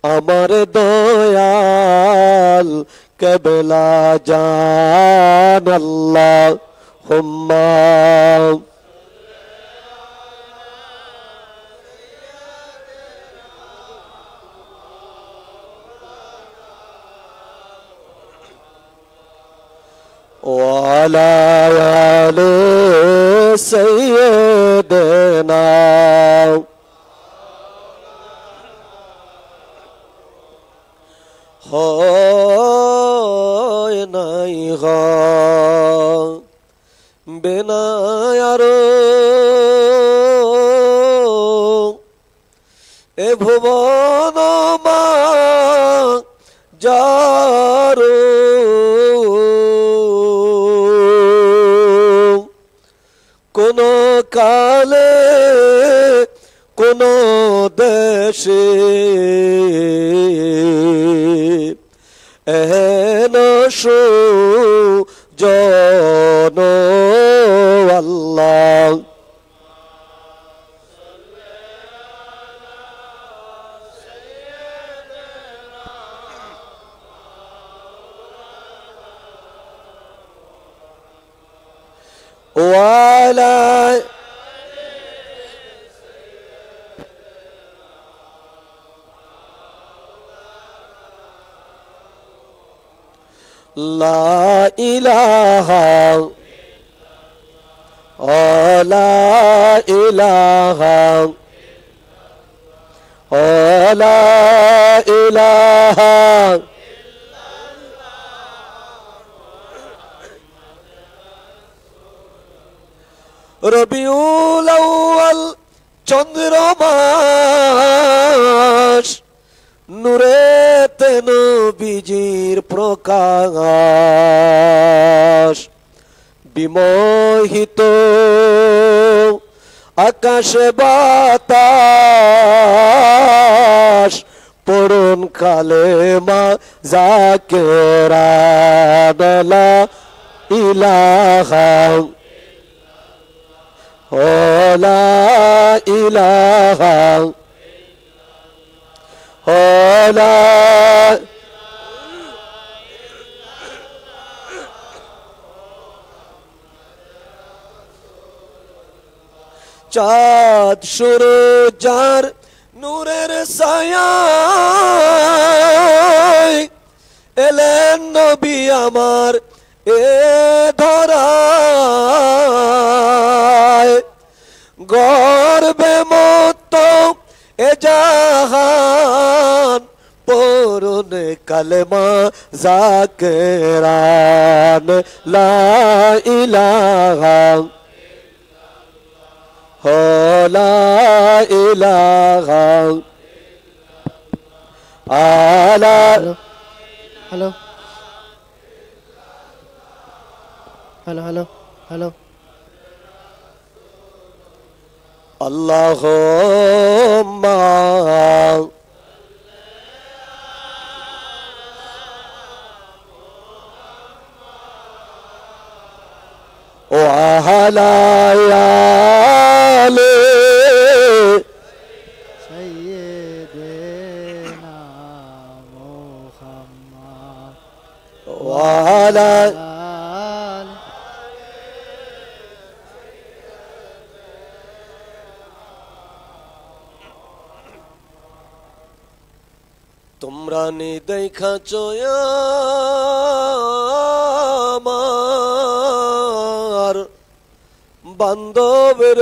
আমার দয়াল কেবলা জান আল্লাহুম্মা ওয়ালা আলি সাইয়্যিদিনা হয় নাই বেনায়ারো এ ভুবন মা যারো কোন কালে কোন দেশে এহেন সুজন আল্লাহ ওয়ালা লা ইলাহা লা ইলাহা লা ইলাহা রবিউল আউয়াল চন্দ্রমাস নূরেতে নবীজির প্রকাশ বিমোহিত আকাশে বাতাস পড়ুন কালেমা যাকেরা লা ইলাহা লা ইলাহা লা চাঁদ সূরজ যার নূরের ছায়ায় এলেন নবী আমার এ ধরায় গর্বে মত এ জাহান পড়ুন কালেমা যাকেরান লা ইলাহা লা ইলাহা আলা হ্যালো হ্যালো হ্যালো হ্যালো আল্লাহুম্মা وعلى آل سيدنا محمد وعلى آل তোমরা নি দেখাছো আমার বান্ধবের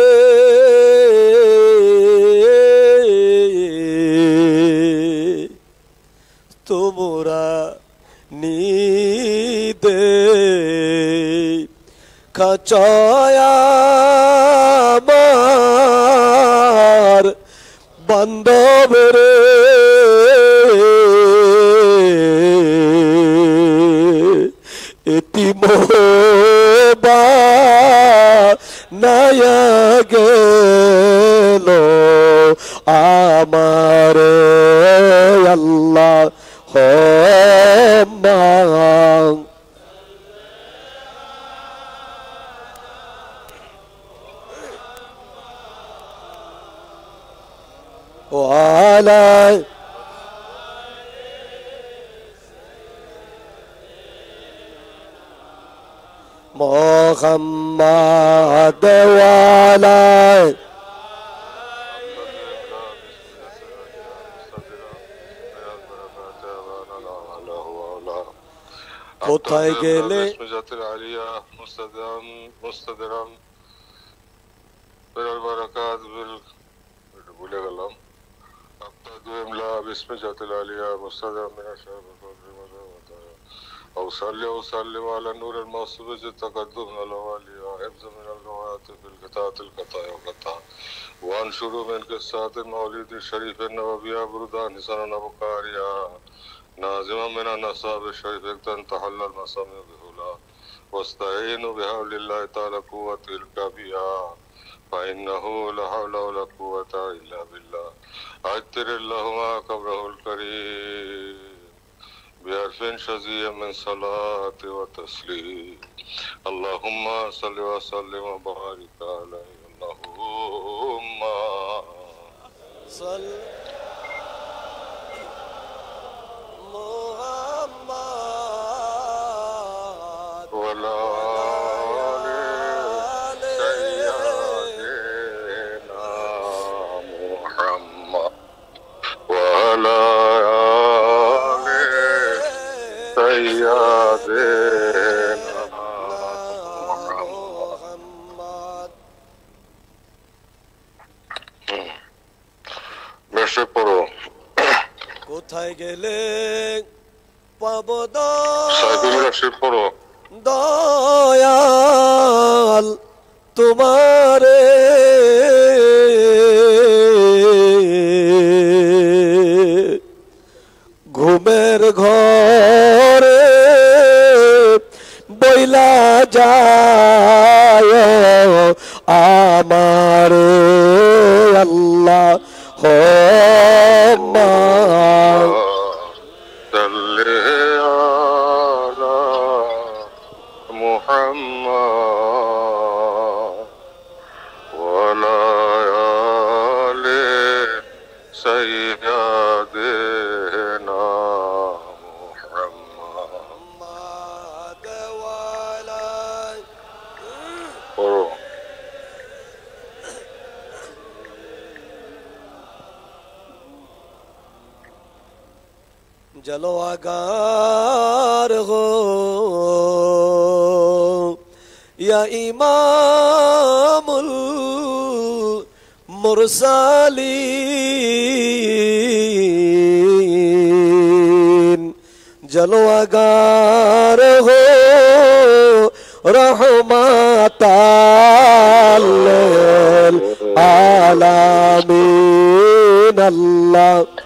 তোমরা নিদে খাচয়া আমার বান্ধবের এতিমবা নায়া গেল আমার আল্লাহ وعلى محمد وعلى কোথায় গেলে ভুলে গেলাম بسم جات العليا مستدعا من الشر أو صلي وسلم على النور الموصوف بالتقدم الأولي وحفظ من اللغات بالقطعة القطايا وقطع وانشر من قصات المولد الشريف النبوي بردان سنن بقاريا نازما من النصاب الشريف اكتن تحل المسامع بهلا واستعينوا بحول الله تعالى قوة الكبيرة فإنه لا حول ولا قوة إلا بالله عطر اللهم قبره الكريم بحرف شزيع من صلاة وتسليم اللهم صل وسلم وبارك عليه اللهم صل محمد ولا কোথায় গেলে পাব দয়াল তোমারে ঘুমের ঘরে বইলা যায় আমারে আল্লাহ जलवागार हो या इमामुल मुरसलीन जलवागार हो रहमताल आलामीन अल्लाह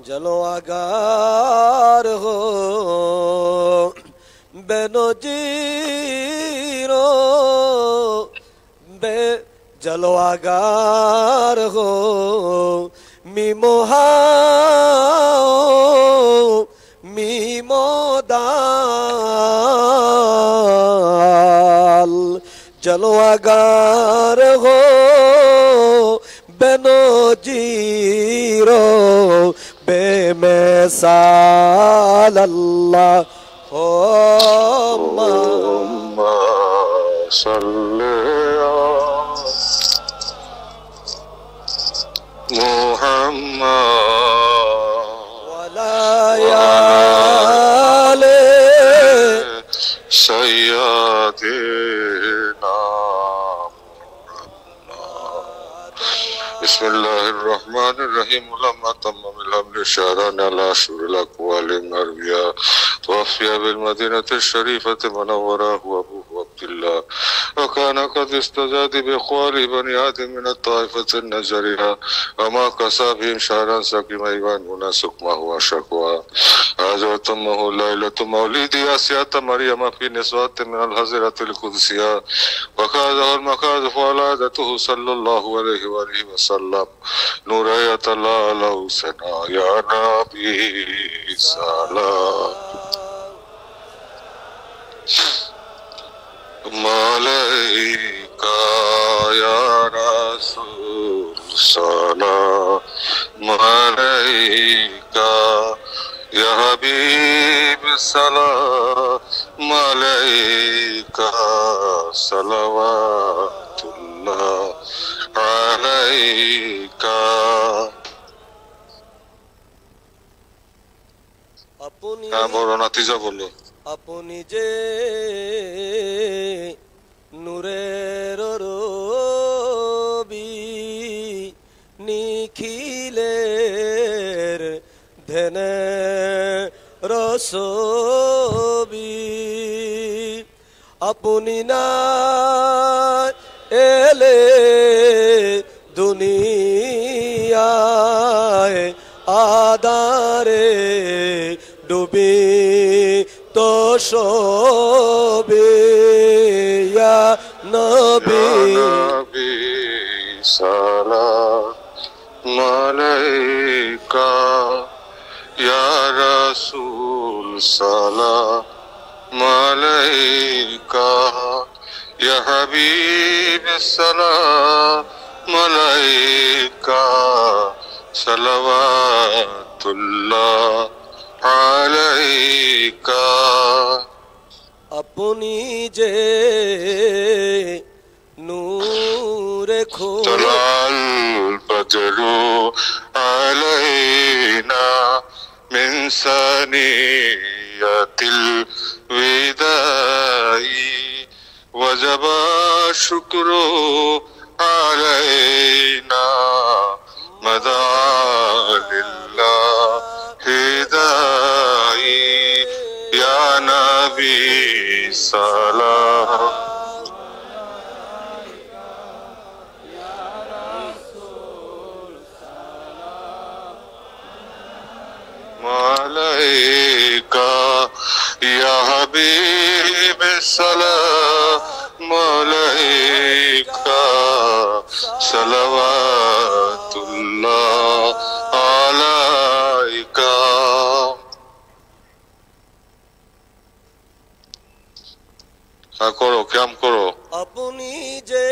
जलवागार हो बेनजीरो बे जलवागार हो मिमोदाल जलवागार हो बेनजीरो बेमिसाल अल्लाह सल्ले मुहम्मद वला आले सय्यदिना बिस्मिल्लाहिर्रहमानिर्रहीम लम्मा तम्मा बिल शहरान अला शुरुल अक़वालिल अरबिया वफ़िया बिल मदीनति शरीफति मुनव्वरा हुवा अबू अब्दुल्लाह وكان قد استزاد بإخوان بني آدم من الطائفة النجرية وما كسى بهم شهرا سقيم أيوان سقمه وشكوى هذا وتمه ليلة مولد آسيا مريم في نسوة من الهزرة القدسية وكاده المكاد فولادته صلى الله عليه وآله وسلم نور الله له سنا يا نبي سلام عليك يا رسول سلام عليك يا حبيب سلام عليك صلوات الله عليك अपनी বড় নাতিজা বললো আপনি যে নূরের রবি নিখিলের ধেনে রসবি আপনি না এলে দুনিয়ায় আদারে ডুবি তো সবে ইয়া নবী নবী সালাম আলাইকা ইয়া রাসূল সালাম আলাইকা ইয়া হাবিব সালাম আলাইকা সালাওয়াতুল্লাহ আলাইকা আপনি যে নূরে طلال البدر علينا من ثنية الوداع وجب الشكر علينا مدعا لله داعي يا نبي سلام عليك يا حبيب السلام عليك صلوات الله عليك করো কাম করো আপনি যে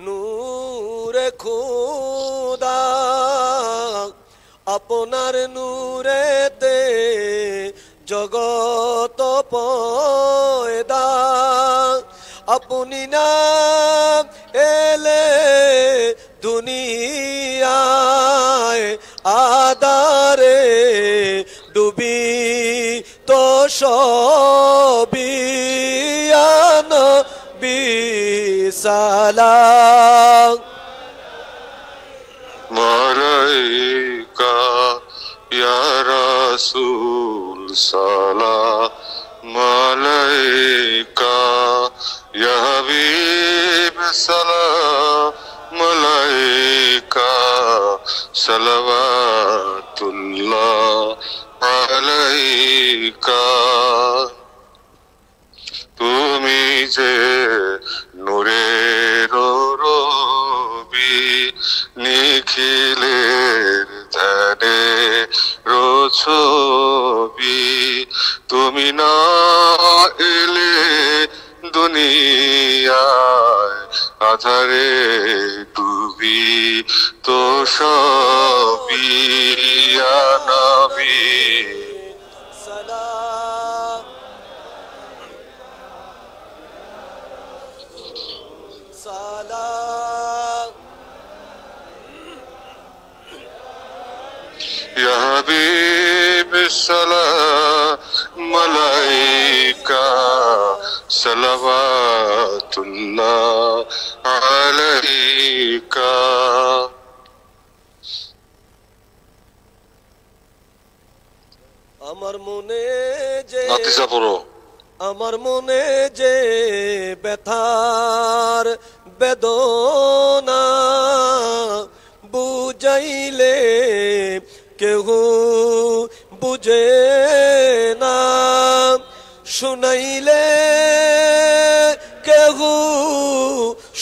নূরে খোদা আপনার নূরেতে জগত পয়দা আপনি না এলে দুনিয়ায় আদারে ডুবি তো সবি ইয়া নবী সালাম মালাইকা ইয়া রাসূল সালাম আলাইকা ইয়া হাবিব সালাম আলাইকা সালাওয়াতুল্লাহ আলাইকা তুমি যে নূরের রবি নিখিলের ধ্যানে রছবি তুমি না এলে দুনিয়ায় আধারে ডুবি তো সবই ইয়া নবী সালাম সালাম يا حبيب السلام عليك صلوات الله عليك আমার মনে যে নাতিজা পড়ো আমার মনে যে ব্যথার বেদনা বুঝাইলে কেহ বুঝে না, শুনাইলে কেহ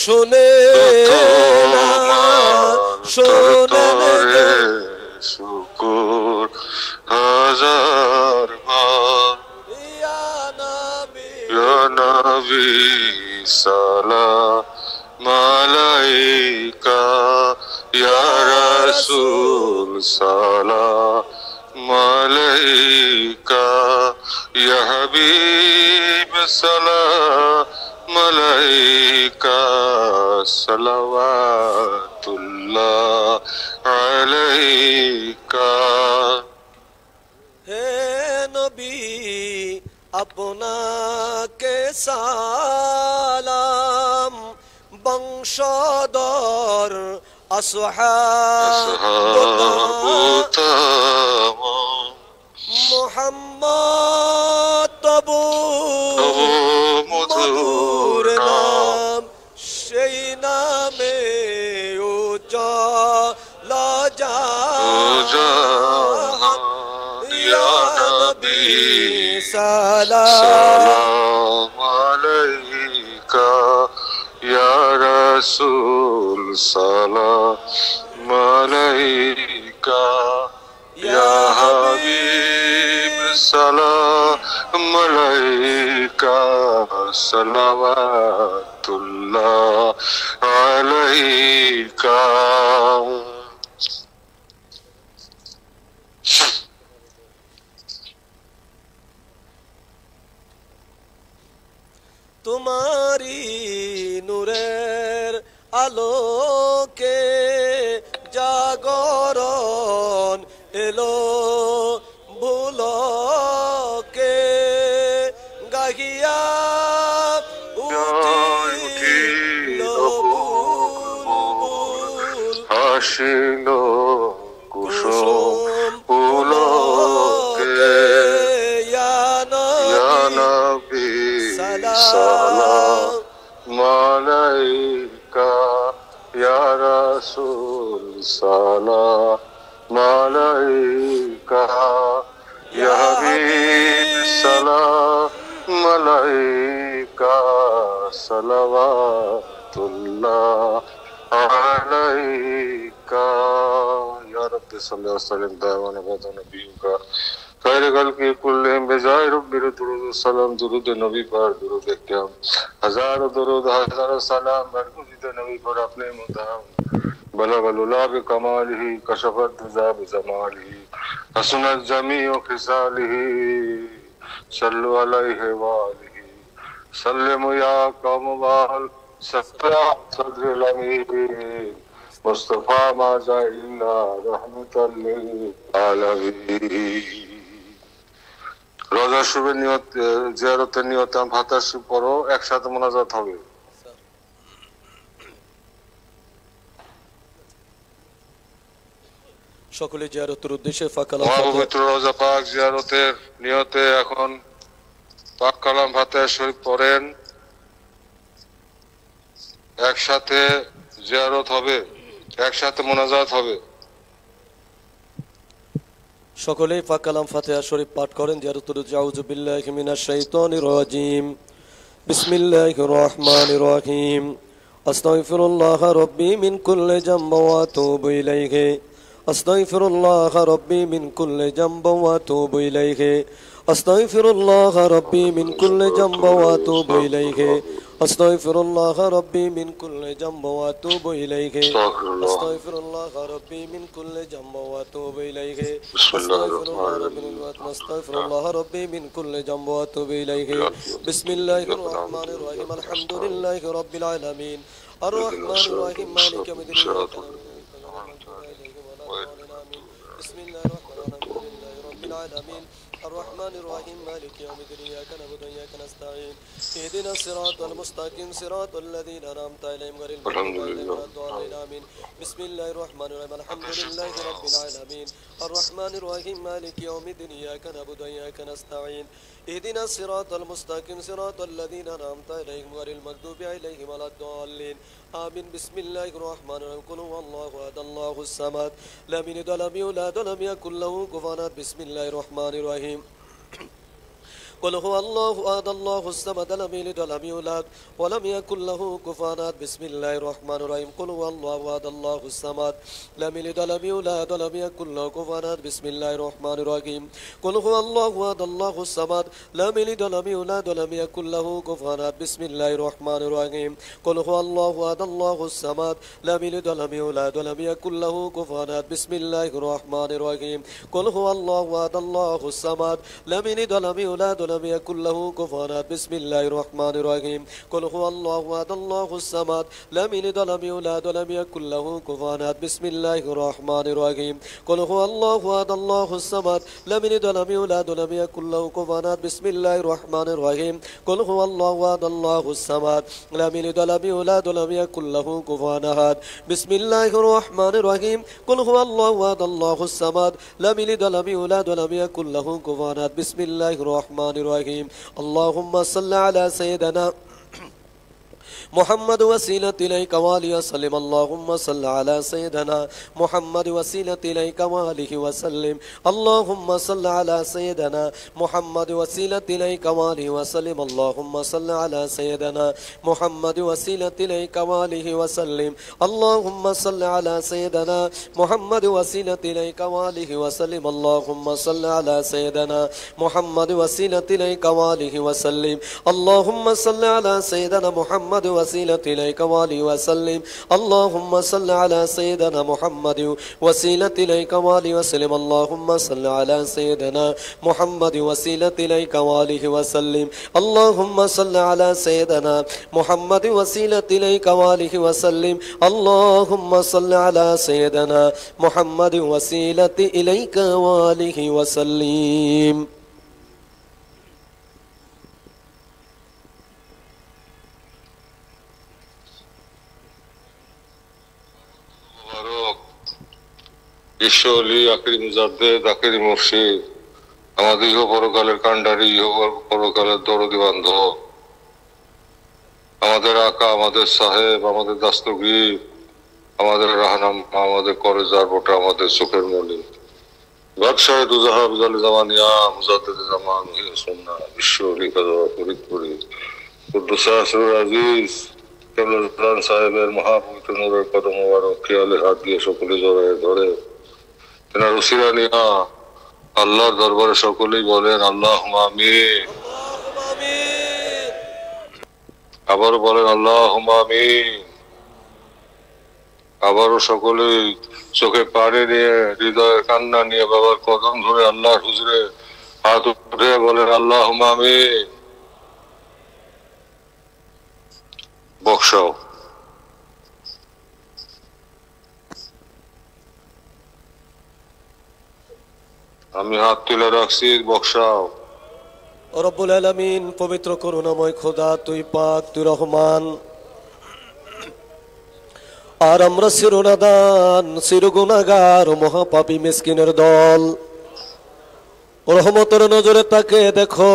শোনে না, শোনে না। শুকুর হাজার বার ইয়া নবী ইয়া নবী সালাম আলাইকা ইয়া রাসূল সালাম আলাইকা ইয়া হাবিব সালাম আলাইকা সালাওয়াতুল্লাহ আলাইকা। হে নবী আপনাকে সালাম, বংশধর আসহাব মুহাম্মদ তবু মধুর নাম, সেই নামে উজ্জ্বল জাহান। ইয়া নবী সালাম আলাইকা ইয়া রাসূল সালাম আলাইকা ইয়া হাবিব সালাম আলাইকা সালাওয়াতুল্লাহ আলাইকা। তোমারি নূরের আলোকে জাগরণ এলো ভুলকে, গাহিয়া উঠিল বুলবুল, হাসিল কুসুম পুলকে ইয়া ইয়া নবী নবী সালাম সালাম আলাইকা ইয়া রাসূল সালাম আলাইকা ইয়া হাবিব সালাম আলাইকা সালাওয়াতুল্লাহ আলাইকা। ইয়া রাব্বি সাল্লি ওয়া সাল্লিম দাইমান আবাদা নবিয়্যিকা خير خلق كلهم بجاه رب درود السلام درود نبی پر درود کام ہزار درود ہزار سلام برگزید نبی پر اپنے مدام بلغ العلا بکمالہ کشف الدجى بجمالہ حسنت جمیع خصالہ صلوا علیہ وآلہ سلم یا قوم وال سفر صدر الامین مصطفى ما جاء الا رحمتا للعالمین۔ রোজা শুভের নিয়ত জিয়ারতের নিয়তে ভাতা পড়ো, একসাথে মোনাজাত হবে। সকলে জিয়ারতের উদ্দেশ্যে ফাঁকা মহাপবিত্র রোজা পাক জিয়ারতের নিয়তে এখন পাক কালাম ফাতিহা শরীফ পড়েন, একসাথে জিয়ারত হবে, একসাথে মোনাজাত হবে। সকলেই পাক কালাম ফাতিহা শরীফ পাঠ করেন। জিয়ারতুল আউযু বিল্লাহি মিনাশ শাইতানির রাজিম, বিসমিল্লাহির রহমানির রহিম, আস্তাগফিরুল্লাহ রাব্বি মিন কুল্লি যামবি ওয়া আতুবু ইলাইহি, আস্তাগফিরুল্লাহ রাব্বি মিন কুল্লি যামবি ওয়া আতুবু ইলাইহি, আস্তাগফিরুল্লাহ রাব্বি মিন কুল্লি যামবি ওয়া আতুবু ইলাইহি, আস্তাগফিরুল্লাহ রাব্বি মিন কুল্লি যামবি ওয়া আতুবু ইলাইহি, আস্তাগফিরুল্লাহ রাব্বি মিন কুল্লি যামবি ওয়া আতুবু ইলাইহি, আস্তাগফিরুল্লাহ রাব্বি মিন কুল্লি যামবি ওয়া আতুবু ইলাইহি। বিসমিল্লাহির রহমানির রহিম, আলহামদুলিল্লাহি রাব্বিল আলামিন, আর রহমানির রহিম, মালিকি ইয়াউমিদ্দিন। বিসমিল্লাহির রহমানির রহিম, আলহামদুলিল্লাহি রাব্বিল আলামিন, الرحمن الرحيم مالك يوم الدين إياك نعبد وإياك نستعين اهدنا الصراط المستقيم صراط الذين أنعمت عليهم غير المغضوب عليهم ولا الضالين آمين بسم الله الرحمن الرحيم الحمد لله رب العالمين الرحمن الرحيم مالك يوم الدين إياك نعبد وإياك نستعين اهدنا الصراط المستقيم صراط الذين أنعمت عليهم غير المغضوب عليهم ولا الضالين آمين بسم الله الرحمن الرحيم قل هو الله أحد الله الصمد لم يلد ولم يولد ولم يكن له كفوا أحد بسم الله الرحمن الرحيم قل هو الله أحد الله الصمد لم يلد ولم يولد ولم يكن له كفوا أحد بسم الله الرحمن الرحيم قل هو الله أحد الله الصمد لم يلد ولم يولد ولم يكن له كفوا أحد بسم الله الرحمن الرحيم قل هو الله أحد الله الصمد لم يلد ولم يولد ولم يكن له كفوا أحد بسم الله الرحمن الرحيم قل هو الله أحد الله الصمد لم يلد ولم يولد ولم يكن له كفوا أحد بسم الله الرحمن الرحيم قل هو الله أحد الله الصمد لم يلد ولم يولد ولم يكن له كفوا أحد بسم الله الرحمن الرحيم قل هو الله أحد الله الصمد لم يلد ولم يولد ولم يكن له كفوا أحد بسم الله الرحمن الرحيم قل هو الله أحد الله الصمد لم يلد ولم يولد ولم يكن له كفوا أحد بسم الله الرحمن الرحيم قل هو الله أحد الله الصمد لم يلد ولم يولد ولم يكن له كفوا أحد بسم الله الرحمن الرحيم قل هو الله أحد الله الصمد لم يلد ولم يولد ولم يكن له كفوا أحد بسم الله الرحمن الرحيم اللهم صل على سيدنا محمد وسيلة إليك وآله وسلم اللهم صل على سيدنا محمد وسيلة إليك وآله وسلم اللهم صل على سيدنا محمد وسيلة إليك وآله وسلم اللهم صل على سيدنا محمد وسيلة إليك وآله وسلم اللهم صل على سيدنا محمد وسيلة إليك وآله وسلم اللهم صل على سيدنا محمد وسيلة إليك وآله وسلم اللهم صل على سيدنا محمد وسيلة إليك وآله وسلم اللهم صل على سيدنا محمد وسيلة إليك وآله وسلم اللهم صل على سيدنا محمد وسيلة إليك وآله وسلم اللهم صل على سيدنا محمد وسيلة إليك وآله وسلم اللهم صل على سيدنا محمد وسيلة إليك وآله وسلم ঈশ্বরী আখিরি মুজাদ্দেদ আখিরি মুর্শিদ আমাদের ইহ পরকালের কান্ডারি ইহ পরকালের দরদি বান্ধব আমাদের আকা আমাদের সাহেব আমাদের দাস্তগীর আমাদের রাহনাম আমাদের করেজার বোটা আমাদের চোখের মনি বাদশাহ দুজাহা বিজালি জামানিয়া মুজাদ্দেদ জামান সুন্না ঈশ্বরী কাজা ফরিদপুরি কুদ্দুস আসরুল আজিজ কেবলান সাহেবের মহাপবিত্র নূরের কদম মোবারক খেয়ালে হাত দিয়ে সকলে জড়ায় ধরে তেনার উসিলা নিয়া আল্লাহর দরবারে সকলেই বলেন আল্লাহুম্মা আমিন আবারও বলেন আল্লাহুম্মা আমিন আবারও সকলেই চোখে পানি নিয়ে হৃদয়ে কান্না নিয়ে বাবার কদম ধরে আল্লাহর হুজুরে হাত উঠে বলেন আল্লাহুম্মা আমিন বক্সাও আমি হাত তুলে রাখছি বক্সাও রব্বুল আলামিন পবিত্র করুণাময় খোদা তুই পাক তুই রহমান আর আমরা শিরোনাদান শিরগুনাগার মহাপাপী মিসকিনের দল রহমতের নজরে তাকে দেখো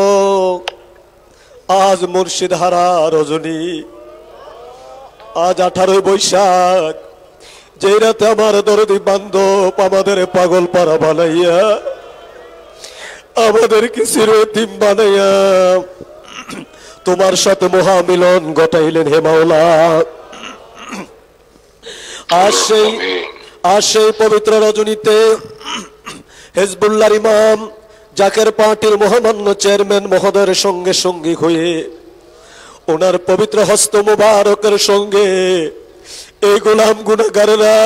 আজ মুর্শিদ হারা রজনী আজ 18 বৈশাখ যেই রাতে আমার দরদি বান্ধব আমাদের পাগল পাড়া বানাইয়া আমাদেরকে চিরয়তীম বানাইয়া তোমার সাথে মহামিলন ঘটাইলেন হে মাওলা আজ সেই পবিত্র রজনীতে হিজবুল্লাহর ইমাম জাকের পার্টির মহামান্য চেয়ারম্যান মহোদয়ের সঙ্গে সঙ্গী হয়ে ওনার পবিত্র হস্ত মুবারকের সঙ্গে এই গোলাম গুনাহগাররা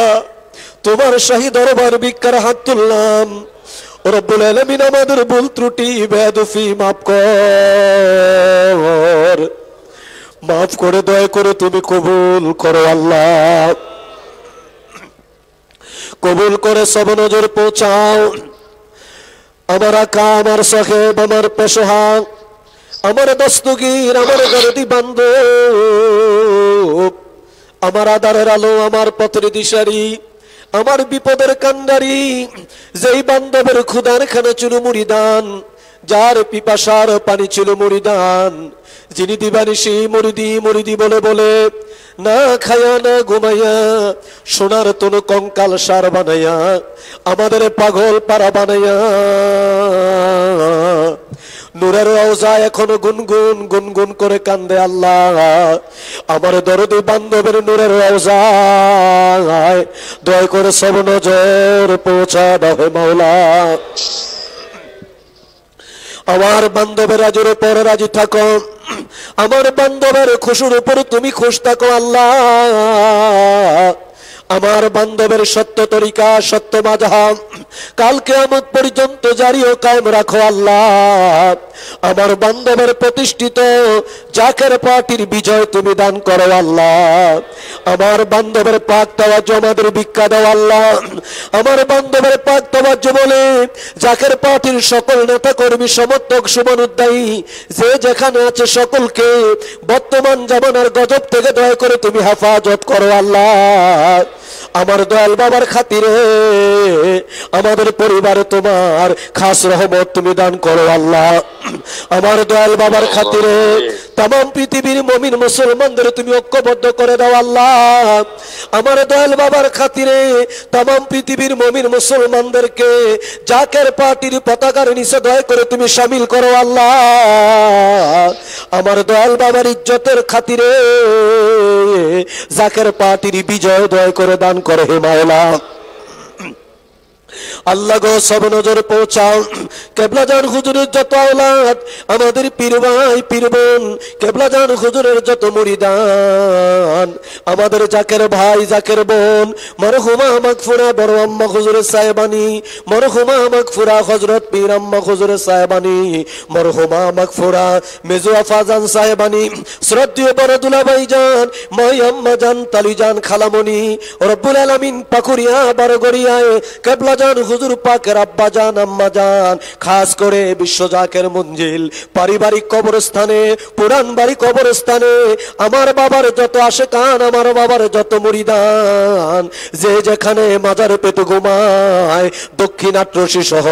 তোমার শাহী দরবার ভিক্ষার হাত তুললাম রব্বুল আলামিন আমাদের ভুল ত্রুটি বেয়াদবি মাফ করে দয়া করে তুমি কবুল করো আল্লাহ কবুল করে সব নজর পৌঁছাও আমার আকা, আমার সাহেব, আমার পেশোহা, আমার দস্তগীর, আমার গরদি বান্ধব, আমার আধারের আলো, আমার পথের দিশারি, আমার বিপদের কান্ডারি, যেই বান্ধবের ক্ষুধার খানা ছিল মুড়িদান, যার পিপাসার পানি ছিল মুড়িদান, যিনি দিবানিশি মুরিদি মুরিদি বলে বলে না খায়া না ঘুমাইয়া সোনার তনু কঙ্কাল সার বানাইয়া আমাদের পাগল পারা বানাইয়া নূরের রওজা এখনো গুনগুন গুনগুন করে কান্দে আল্লাহ, আমার দরদি বান্ধবের নূরের রওজায় দয়া করে সব নজর পৌঁছা দাও মাওলা। আমার বান্ধবের রাজুর উপর রাজি থাকো, আমার বান্ধবের খুশুর উপর তুমি খুশ থাকো আল্লাহ। আমার বান্ধবের সত্য তরিকা, সত্য মাযহাব কাল কিয়ামত পর্যন্ত জারি ও কায়েম রাখো আল্লাহ। আমার বান্ধবের প্রতিষ্ঠিত জাকের পার্টির বিজয় তুমি দান করো আল্লাহ। আমার বান্ধবের পাক তাওয়াজ্জু আমাদের ভিক্ষা দাও আল্লাহ। আমার বান্ধবের পাক তাওয়াজ্জু বলে জাকের পার্টির সকল নেতা কর্মী সমর্থক শুভানুদ্দায়ী যে যেখানে আছে সকলকে বর্তমান জামানার গজব থেকে দয়া করে তুমি হেফাজত করো আল্লাহ। আমার দয়াল বাবার খাতিরে আমাদের পরিবারে তোমার খাস রহমত তুমি দান করো আল্লাহ। আমার দয়াল বাবার খাতিরে तमाम পৃথিবীর মুমিন মুসলমানদের তুমি ঐক্যবদ্ধ করে দাও আল্লাহ। আমার দয়াল বাবার খাতিরে तमाम পৃথিবীর মুমিন মুসলমানদেরকে জাকের পার্টির পতাকার নিচে দয়া করে তুমি শামিল করো আল্লাহ। আমার দয়াল বাবার ইজ্জতের খাতিরে জাকের পার্টির বিজয় দয়া করে দান করে হে মাওলা। আল্লাহ গো সব নজর পৌঁছাও কেবলাজান হুজুরের যত আওলাদ, আমাদের পীর ভাই পীর বোন, কেবলাজান হুজুরের যত মুরিদান, আমাদের জাকের ভাই জাকের বোন, মরহুমা মাগফুরা বড় আম্মা হুজুরের সাহেবানি, মরহুমা মাগফুরা হযরত পীর আম্মা হুজুরের সাহেবানি, মরহুমা মাগফুরা মেজু আফাজান সাহেবানি, শ্রদ্ধেয় বড় দুলাভাই জান, মাই আম্মা জান, তালি জান, খালামণি, রব্বুল আলামিন পাকুরিয়া বড়গড়িয়ায় কেবলাজান হুজুর পাকের আব্বা জান আম্মা জান, খাস করে বিশ্ব জাকের মঞ্জিল পারিবারিক কবরস্থানে, পুরান বাড়ি কবরস্থানে আমার বাবার যত আশেকান, আমার বাবার যত মুরিদান, যে যেখানে মাজার পেতে ঘুমায় দক্ষিণাট্রসী সহ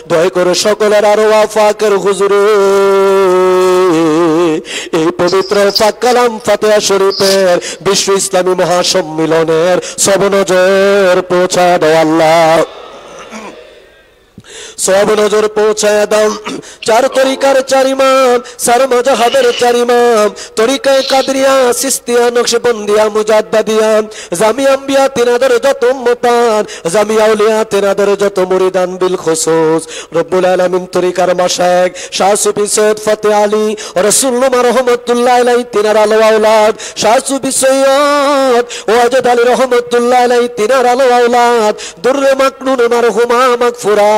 দয়া করে সকলের আরো আফাকের হুজুরে এই পবিত্র পাক কালাম ফাতিহা শরীফের বিশ্ব ইসলামী মহাসম্মিলনের সব নজর পৌঁছা দাও আল্লাহ। সব নজর পৌঁছায় দাও। চার তরিকার চার ইমাম, চার মাযহাবের চার ইমাম, তরিকায়ে কাদরিয়া, সিস্তিয়া, নকশবন্দিয়া, মুজাদ্দাদিয়া, জামিয়া আম্বিয়া তিনাদের যত উম্মতান, জামিয়া আউলিয়া তিনাদের যত মুরিদান বিল খুসুস রব্বুল আলামিন তরিকার মাশায়েখ শাহ সুফি সৈয়দ ফতেহ আলী রাসূলুল্লাহ রাহমাতুল্লাহ আলাইহি তিনার আলো আওলাদ, শাহ সুফি সৈয়দ ওয়াজেদ আলী রাহমাতুল্লাহ আলাইহি তিনার আলো আওলাদ, দুররে মাকনুন মারহুমা মাগফুরা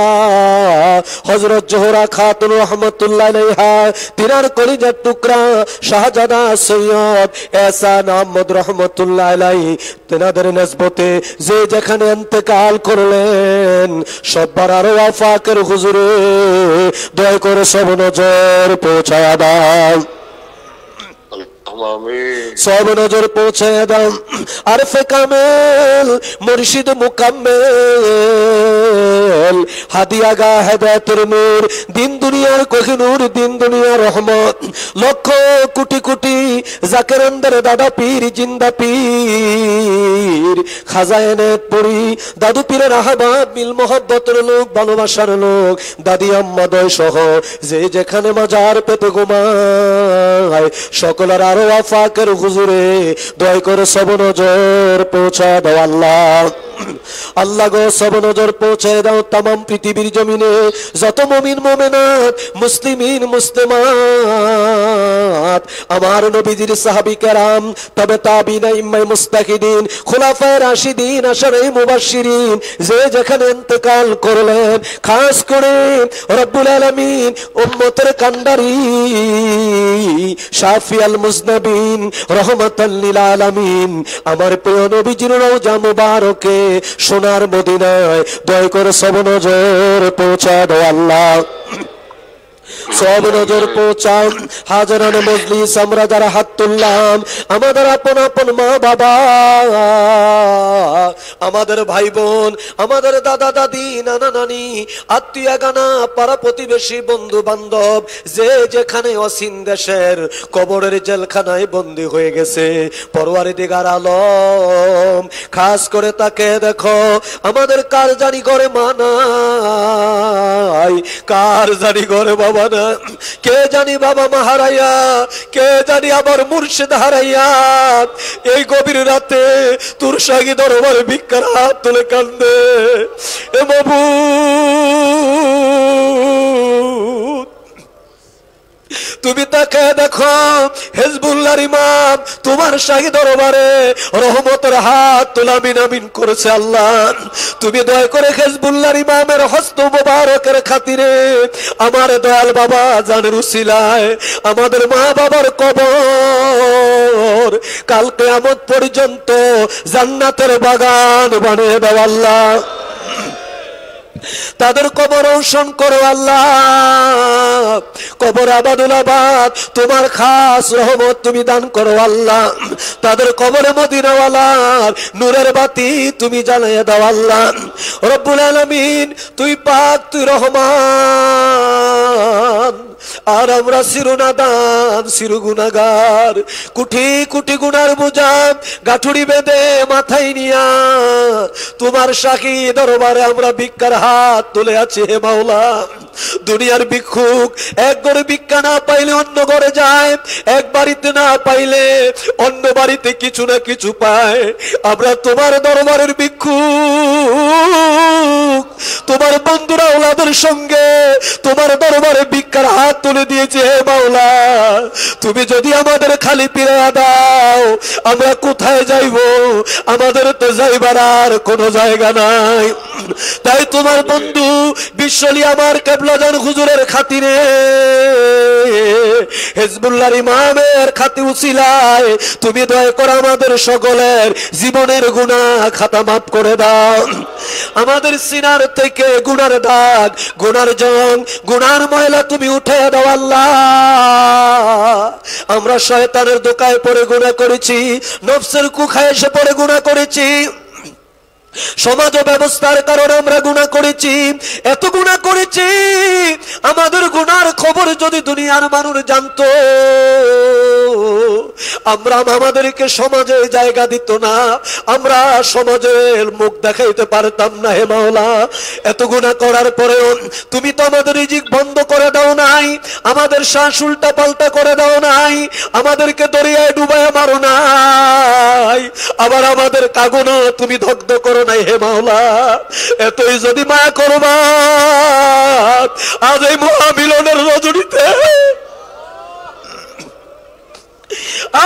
হযরত জোহরা খাতুন রহমাতুল্লাহ আলাইহা তিনার কলিজার টুকরা শাহজাদা সৈয়দ এহসান আহমদ রহমাতুল্লাহ আলাইহি তিনাদের নিসবতে যে যেখানে ইন্তেকাল করলেন সবার আরো আফাকের হুজুরে দয়া করে সব নজর পৌঁছায়া দাও, সব নজর পৌঁছায় দাও। আরফে কামেল মুর্শিদ মুকাম্মেল হাদিয়া গা হেদায়েতের নূর, দিন দুনিয়ার কোহিনূর, দিন দুনিয়ার রহমত, লক্ষ কোটি কোটি জাকেরানদের দাদা পীর জিন্দা পীর খাজায়েনেত পড়ি দাদু পীরের আহবাব মিল মোহব্বতের লোক, ভালোবাসার লোক, দাদি আম্মা দয় সহ যে যেখানে মাজার পেতে ঘুমায় সকলের আরো আফাকের হুজুরে দয়া করে সব নজর পৌঁছা দাও আল্লাহ। আল্লাহ গো সব নজর পৌঁছায় দাও तमाम পৃথিবীর জমিনে যত মুমিন মুমিনাত, মুসলিমিন মুসলিমাত, আমার নবীজির সাহাবী কেরাম, তবে তাবিঈন, ইমাম মুস্তাহিদিন, খুলাফায়ে রাশিদিন, আশারায়ে মুবাশশিরিন যে যেখানে ইন্তেকাল করলেন, খাস করে রব্বুল আলামিন উম্মতের কান্ডারি শাফিউল মুজনাবিন রহমাতাল লিল আলামিন আমার প্রিয় নবীজির রওজা মুবারকে সোনার মদিনায় দয়া করে সব নজর পৌঁছা দাও আল্লাহ, সব নজর পৌঁছাও। হাজারান মজলিস আমরা যারা হাত তুললাম, আমাদের আপন আপন মা বাবা, আমাদের ভাই বোন, আমাদের দাদা দাদি, নানা নানি, আত্মীয় গানা, পাড়া প্রতিবেশী, বন্ধু বান্ধব, যে যেখানে অসীম দেশের কবরের জেলখানায় বন্দী হয়ে গেছে, পরওয়ারদিগার আলম খাস করে তাকে দেখো। আমাদের কার জানি ঘরে মা নাই, কার জানি ঘরে বাবা না, কে জানি বাবা মা হারাইয়া, কে জানি আবার মুর্শিদ হারাইয়া এই গভীর রাতে তোর শাহী দরবারে ভিক্ষার হাত তুলে কান্দে। এ মাবুদ, তুমি তাকে দেখো। হিজবুল্লাহর ইমাম তোমার শাহী দরবারে রহমতের হাত তোলা মিনামিন করেছে। আল্লাহ তুমি দয়া করে হিজবুল্লাহর ইমামের হস্ত মোবারকের খাতিরে আমার দয়াল বাবা জানের উসিলায় আমাদের মা বাবার কবর কাল কিয়ামত পর্যন্ত জান্নাতের বাগান বানিয়ে দাও আল্লাহ। তাদের কবর রৌশন করো আল্লাহ, কবর আবাদুল আবাদ তোমার খাস রহমত তুমি দান করো আল্লাহ। তাদের কবরে মদিনাওয়ালার নূরের বাতি তুমি জ্বালিয়ে দাও আল্লাহ। রব্বুল আলামিন তুই পাক, তুই রহমান, আর আমরা চিরনাদান চির গুনাহগার, কোটি কোটি গুনার বোঝা গাঠুরি বেঁধে মাথায় নিয়া তোমার শাহী দরবারে আমরা ভিক্ষার হাত তুলে আছি। হে মাওলা, দুনিয়ার ভিক্ষুক এক ঘরে ভিক্ষা না পাইলে অন্য ঘরে যায়, এক বাড়িতে না পাইলে অন্য বাড়িতে কিছু না কিছু পায়। আমরা তোমার দরবারের ভিক্ষুক, তোমার বন্ধুরা ওলাদের সঙ্গে তোমার দরবারে ভিক্ষার হাত তুলে দিয়েছে। হে মাওলা, তুমি যদি আমাদের খালি ফিরিয়ে দাও আমরা কোথায় যাইব? আমাদের তো যাইবার আর কোনো জায়গা নাই। তাই তোমার বন্ধু বিশ্বলি আমার কেবলাজান হুজুরের খাতিরে, হিজবুল্লাহর ইমামের খাতি উসিলায় তুমি দয়া করে আমাদের সকলের জীবনের গুনাহ খাতা মাফ করে দাও। আমাদের সিনার থেকে গুনার দাগ, গুনার জং, গুনার ময়লা তুমি উঠে দাও আল্লাহ। আমরা শয়তানের দোকায় পড়ে গুনাহ করেছি, নফসের কুখায় এসে পড়ে গুনাহ করেছি, সমাজ ব্যবস্থার কারণে আমরা গুনাহ করেছি, এত গুনাহ করেছি আমাদের গুনার খবর যদি দুনিয়ার মানুষ জানতো আমরা আমাদেরকে সমাজে জায়গা দিত না, আমরা সমাজের মুখ দেখাইতে পারতাম না। হে মাওলা, এত গুনাহ করার পরেও তুমি তো আমাদের রিজিক বন্ধ করে দাও নাই, আমাদের শ্বাস উল্টা পাল্টা করে দাও নাই, আমাদেরকে দরিয়ায় ডুবায় মারো নাই, আবার আমাদের কাগুনা তুমি দগ্ধ করো নাই। হে মাওলা, এতই যদি মায়া করবা আজ এই মহামিলনের রজনীতে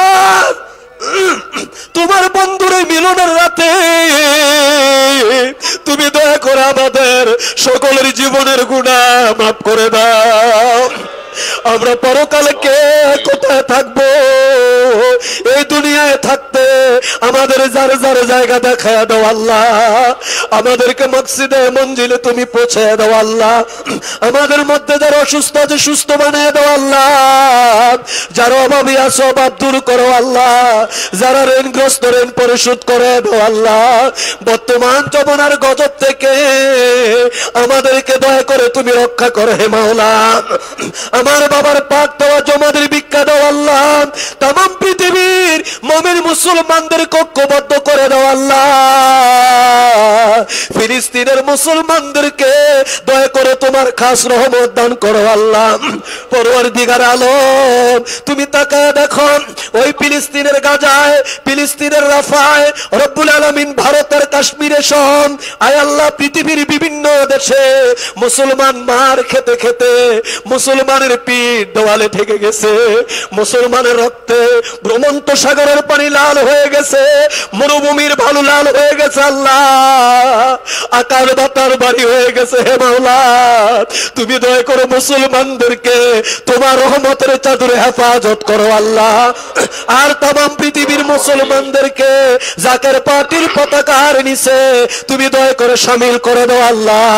আর তোমার বন্ধুর মিলনের রাতে তুমি দয়া করে আমাদের সকলের জীবনের গুনাহ মাফ করে দাও। আমরা পরকালে কে কোথায় থাকবো? এই দুনিয়ায় থাকতে আমাদের যার যার জায়গা দেখায় দাও আল্লাহ, আমাদেরকে মসজিদে মঞ্জিলে তুমি পৌঁছে দাও আল্লাহ। আমাদের মধ্যে যারা অসুস্থ আছে সুস্থ বানিয়ে দাও আল্লাহ, যারা অভাবী আছে অভাব দূর করো আল্লাহ, যারা ঋণগ্রস্ত ঋণ পরিশোধ করে দাও আল্লাহ। বর্তমান যমুনার গজব থেকে আমাদেরকে দয়া করে তুমি রক্ষা করো হে মাওলা। আমার বাবার পাক দেওয়া জমাদের ভিক্ষা দাও আল্লাহ, তামাম পৃথিবীর মুমিন মুসলমানদের ঐক্যবদ্ধ করে দাও আল্লাহ। ফিলিস্তিনের মুসলমানদেরকে দয়া করে তোমার খাস রহমত দান করো আল্লাহ। পরওয়ারদিগার আলম তুমি তাকায় দেখো ওই ফিলিস্তিনের গাজায়, ফিলিস্তিনের রাফায়, রব্বুল আলামিন ভারতের কাশ্মীরে সহ আয় আল্লাহ পৃথিবীর বিভিন্ন বাংলাদেশে মুসলমান মার খেতে খেতে মুসলমানের পিঠ দেওয়ালে ঠেকে গেছে, মুসলমানের রক্তে ভ্রমন্ত সাগরের পানি লাল হয়ে গেছে, মরুভূমির ভালো লাল হয়ে গেছে। আল্লাহ আকার বাতার বাড়ি হয়ে গেছে। হে মাওলা, তুমি দয়া করে মুসলমানদেরকে তোমার রহমতের চাদরে হেফাজত করো আল্লাহ। আর তামাম পৃথিবীর মুসলমানদেরকে জাকের পার্টির পতাকার নিচে তুমি দয়া করে শামিল করে দাও আল্লাহ।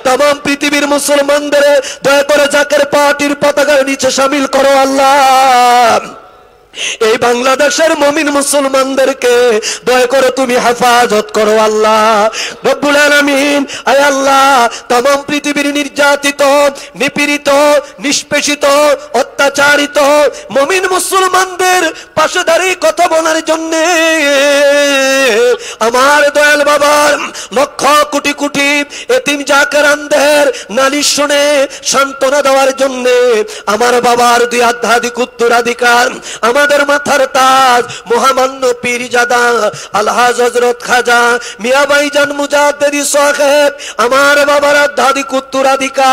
তামাম পৃথিবীর মুসলমানদের দয়া করে জাকের পার্টির পতাকার নিচে শামিল করো আল্লাহ। এই বাংলাদেশের মুমিন মুসলমানদেরকে দয়া করে তুমি হেফাজত করো আল্লাহ রব্বুল আলামিন। আয় আল্লাহ, तमाम পৃথিবীর নির্যাতিত, নিপীড়িত, নিষ্পেষিত, অত্যাচারিত মুমিন মুসলমানদের পাশে দাঁড়িয়ে কথা বলার জন্য আমার দয়াল বাবার লক্ষ কোটি কোটি এতিম জাকেরানদের নালিশ শুনে সান্ত্বনা দেওয়ার জন্য আমার বাবার দুই আধ্যাত্মিক উত্তরাধিকার, আমাদের মাথার তাজ মহামান্য পীরজাদা আলহাজ হযরত খাজা মিয়া ভাইজান মুজাদ্দিদি সাহেব, আমার বাবার আধ্যাত্মিক উত্তরাধিকার,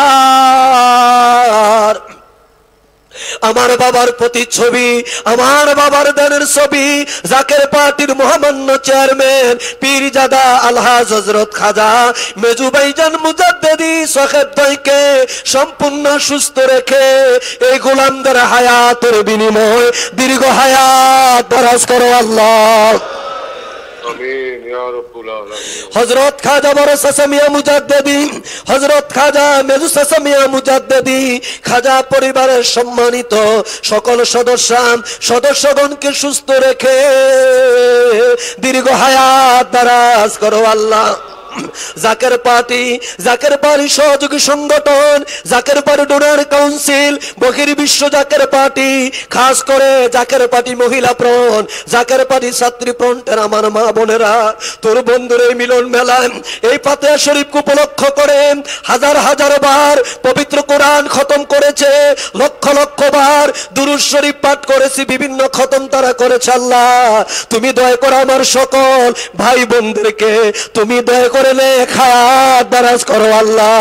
আমার বাবার প্রতিচ্ছবি, আমার বাবার দানের ছবি, জাকের পার্টির মহামান্য চেয়ারম্যান পীরজাদা আলহাজ হযরত খাজা মেজু ভাইজান মুজাদ্দিদি সাহেব ভাইকে সম্পূর্ণ সুস্থ রেখে এই গোলামদের হায়াতের বিনিময় দীর্ঘ হায়াত দারাজ করো আল্লাহ। আমিন ইয়া রাব্বুল আলামিন। হযরত খাজা বড় চাচা মিয়া মুজাদ্দিদি, হযরত খাজা মেজু চাচা মিয়া মুজাদ্দিদি, খাজা পরিবারের সম্মানিত সকল সদস্যগণকে সুস্থ রেখে দীর্ঘ হায়াত দারাজ করো আল্লাহ। জাকের পার্টি, জাকের পার্টি সহযোগী সংগঠন, জাকের পার্টি ডোনার কাউন্সিল, বহির্বিশ্ব জাকের পার্টি, খাস করে জাকের পার্টি মহিলা ফ্রন্ট, জাকের পার্টি ছাত্রী ফ্রন্টের আমার মা বোনেরা, তোর বন্ধুর এই মিলন মেলায় এই ফাতিহা শরীফকে উপলক্ষ করে হাজার হাজার বার পবিত্র কোরআন খতম করেছে, লক্ষ লক্ষ বার দুরূদ শরীফ পাঠ করেছি, বিভিন্ন খতম তারা করেছে। আল্লাহ তুমি দয়া করে আমার সকল ভাই বোনদেরকে তুমি দয়া করে খায়াত দারাজ করো আল্লাহ।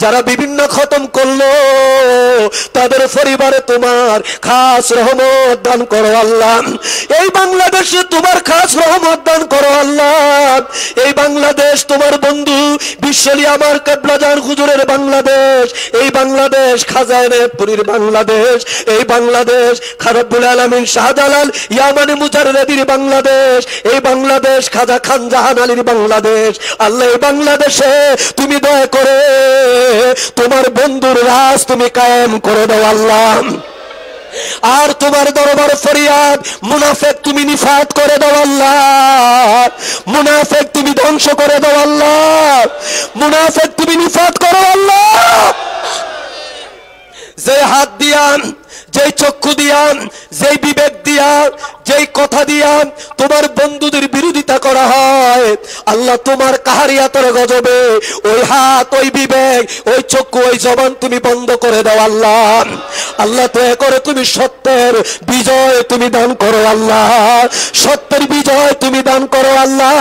যারা বিভিন্ন খতম করলো তাদের পরিবারে তোমার খাস রহমত দান করো আল্লাহ। এই বাংলাদেশে তোমার খাস রহমত দান করো আল্লাহ। এই বাংলাদেশ তোমার বন্ধু বিশ্বলি আমার কেবলাজান হুজুরের বাংলাদেশ, এই বাংলাদেশ খাজাইনেপুরীর বাংলাদেশ, এই বাংলাদেশ রব্বুল আলামিন শাহজালাল ইয়ামানি মুজাররিদির বাংলাদেশ, এই বাংলাদেশ খাজা খান জাহান আলীর বাংলাদেশ। আল্লাহ এই বাংলাদেশে তুমি দয়া করে তোমার বন্ধুর রাজ তুমি কায়েম করে দাও আল্লাহ। আর তোমার দরবার ফরিয়াদ মুনাফিক তুমি নিফাত করে দাও আল্লাহ, মুনাফিক তুমি ধ্বংস করে দাও আল্লাহ, মুনাফিক তুমি নিফাত করো আল্লাহ। যে হাত দিয়ান, যেই চক্ষু দিয়ান, যেই বিবেক দিয়া, যেই কথা দিয়া তোমার বন্ধুদের বিরোধিতা করা হয় আল্লাহ তোমার কাহারিয়াতের গজবে ওই হাত, ওই বিবেক, ওই চক্ষু, ওই জবান তুমি বন্ধ করে দাও আল্লাহ। আল্লাহ দয়া করে তুমি সত্যের বিজয় তুমি দান করো আল্লাহ, সত্যের বিজয় তুমি দান করো আল্লাহ,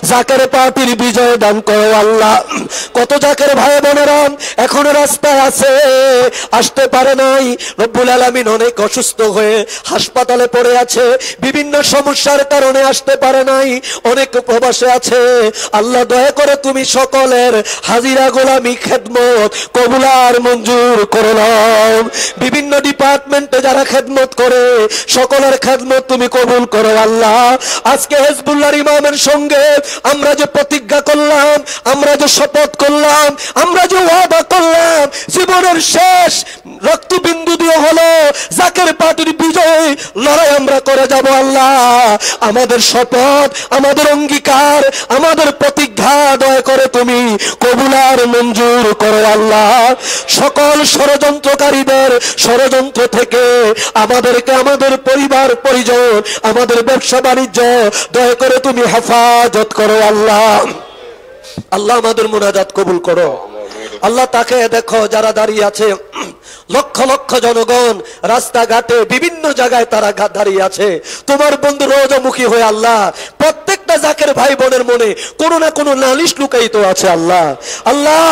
জাকের পার্টির বিজয় দান করো আল্লাহ। কত জাকের ভাই বোনেরা এখনো রাস্তায় আছে, আসতে পারে নাই, রব্বুল আলামিন অনেক অসুস্থ হয়ে হাসপাতালে পড়ে আছে, বিভিন্ন সমস্যার কারণে আসতে পারে নাই, অনেক প্রবাসে আছে। আল্লাহ দয়া করে তুমি সকলের হাজিরা গোলামি খেদমত কবুলার মঞ্জুর করে নাও। বিভিন্ন ডিপার্টমেন্টে যারা খেদমত করে সকলের খেদমত তুমি কবুল করো আল্লাহ। আজকে হিজবুল্লাহর ইমামের সঙ্গে আমরা যে প্রতিজ্ঞা করলাম, আমরা যে শপথ করলাম, আমরা যে ওয়াদা করলাম, জীবনের শেষ রক্তবিন্দু দিয়ে হলো জাকের পার্টির বিজয় লড়াই আমরা করে যাব আল্লাহ। আমাদের শপথ, আমাদের অঙ্গীকার, আমাদের প্রতিজ্ঞা দয়া করে তুমি কবুলার মঞ্জুর করো আল্লাহ। সকল ষড়যন্ত্রকারীদের ষড়যন্ত্র থেকে আমাদেরকে, আমাদের পরিবার পরিজন, আমাদের ব্যবসা বাণিজ্য দয়া করে তুমি হেফাজত করো আল্লাহ। আল্লাহ আমাদের মুনাজাত কবুল করো আল্লাহ। তাকে দেখো যারা দাঁড়িয়ে আছে লক্ষ লক্ষ জনগণ রাস্তাঘাটে বিভিন্ন জায়গায় তারা দাঁড়িয়ে আছে তোমার বন্ধু রোজামুখী হয়ে। আল্লাহ প্রত্যেকটা জাকের ভাই বোনের মনে কোনো না কোনো নালিশ লুকায়িত আছে। আল্লাহ আল্লাহ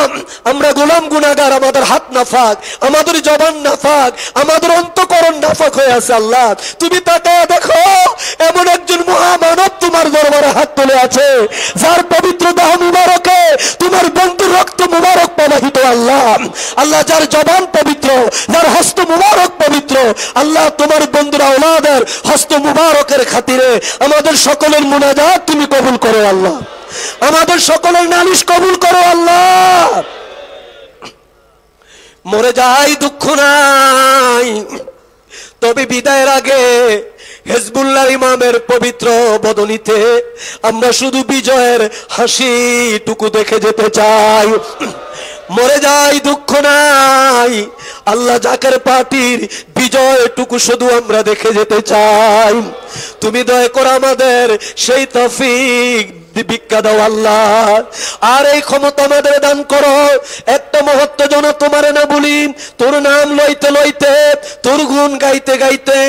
আমরা গোলাম গুনাহগার, আমাদের হাত নাফাক, আমাদের জবান নাফাক, আমাদের অন্তঃকরণ নাফাক হয়ে আছে। আল্লাহ তুমি তাকায় দেখো, এমন একজন মহামানব তোমার দরবারে হাত তুলে আছে, যার পবিত্র দেহ মুবারকে তোমার বন্ধুর রক্ত মুবারক প্রবাহিত। আল্লাহ আল্লাহ যার জবান পবিত্র, যার হস্ত মুবারক পবিত্র, আল্লাহ তোমার বন্ধুরা ওনাদের হস্ত মুবারকের খাতিরে আমাদের সকলের মুনাজাত তুমি কবুল করো। আল্লাহ আমাদের সকলের নালিশ কবুল করো। আল্লাহ মরে যাই দুঃখ নাই, তবে বিদায়ের আগে হিজবুল্লাহ ইমামের পবিত্র বদনীতে আমরা শুধু বিজয়ের হাসিটুকু দেখে যেতে চাই। মরে যাই দুঃখ নাই, আল্লাহ জাকের পার্টির বিজয়টুকু শুধু আমরা দেখে যেতে চাই। তুমি দয়া করে আমাদের সেই তৌফিক ভিক্ষা দাও আল্লাহ, আর এই ক্ষমতা আমাদের দান করো। একটা মুহূর্ত যেন তোমার না বলি, তোর নাম লইতে লইতে, তোর গুণ গাইতে গাইতে,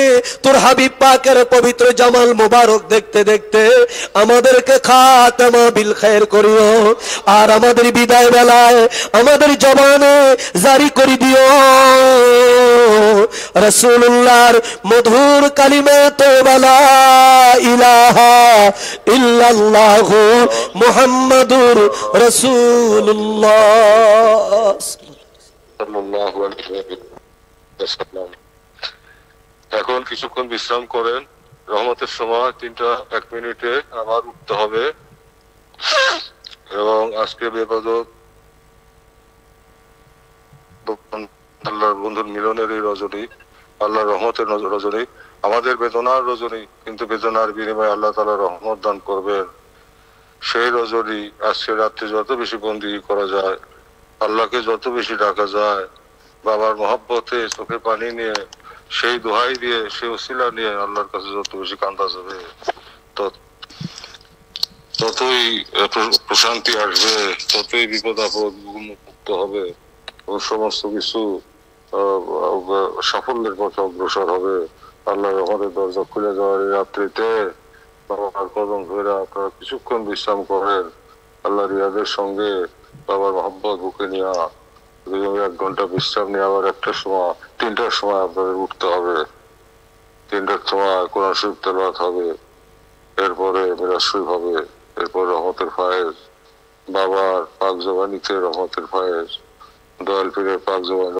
তোর হাবিব পাকের পবিত্র জামাল মোবারক দেখতে দেখতে আমাদেরকে খাতামা বিল খায়ের করিও। আর আমাদের বিদায় বেলায় আমাদের জবানে জারি করে দিও রাসূলুল্লাহর মধুর কালিমা তওবা লা ইলাহা ইল্লাল্লাহ মুহাম্মাদুর রাসূলুল্লাহ সাল্লাল্লাহু আলাইহি ওয়াসাল্লাম। এখন কিছুক্ষণ বিশ্রাম করেন, রহমতের সময় 3টা 1 মিনিটে আবার উঠতে হবে। এবং আজকে বেবাদত আল্লাহর বন্ধুর মিলনের এই রজনী, আল্লাহর রহমতের রজনী, আমাদের বেদনার রজনী, কিন্তু বেদনার বিনিময়ে আল্লাহ তাআলা রহমত দান করবেন। সেই রজনী আজকে রাত্রে যত বেশি বন্দি করা যায়, আল্লাহকে যত বেশি ডাকা যায়, বাবার মহব্বতে চোখে পানি নিয়ে, সেই দোহাই দিয়ে, সেই ওসিলা নিয়ে আল্লাহর কাছে যত বেশি কান্দা যাবে, ততই প্রশান্তি আসবে, ততই বিপদ আপদ মুক্ত হবে ও সমস্ত কিছু সাফল্যের পথে অগ্রসর হবে। আল্লাহর রহমতের দরজা খুলে যাওয়ার এই রাত্রিতে বাবার কদম ধরে আপনারা কিছুক্ষণ বিশ্রাম করেন, আল্লাহ রিয়াদের সঙ্গে বাবার মহব্বত বুকে নেওয়া, 1 ঘন্টা বিশ্রাম নিয়ে আবার 3টার সময় আপনাদের উঠতে হবে। 3টার সময় কোরআন শরীফ তেলাওয়াত হবে, এরপরে মিরাজ শরীফ হবে, এরপর রহমতের ফায়েজ, বাবার পাক জবানিতে রহমতের ফায়েজ, দয়াল পীরের পাক জবানি।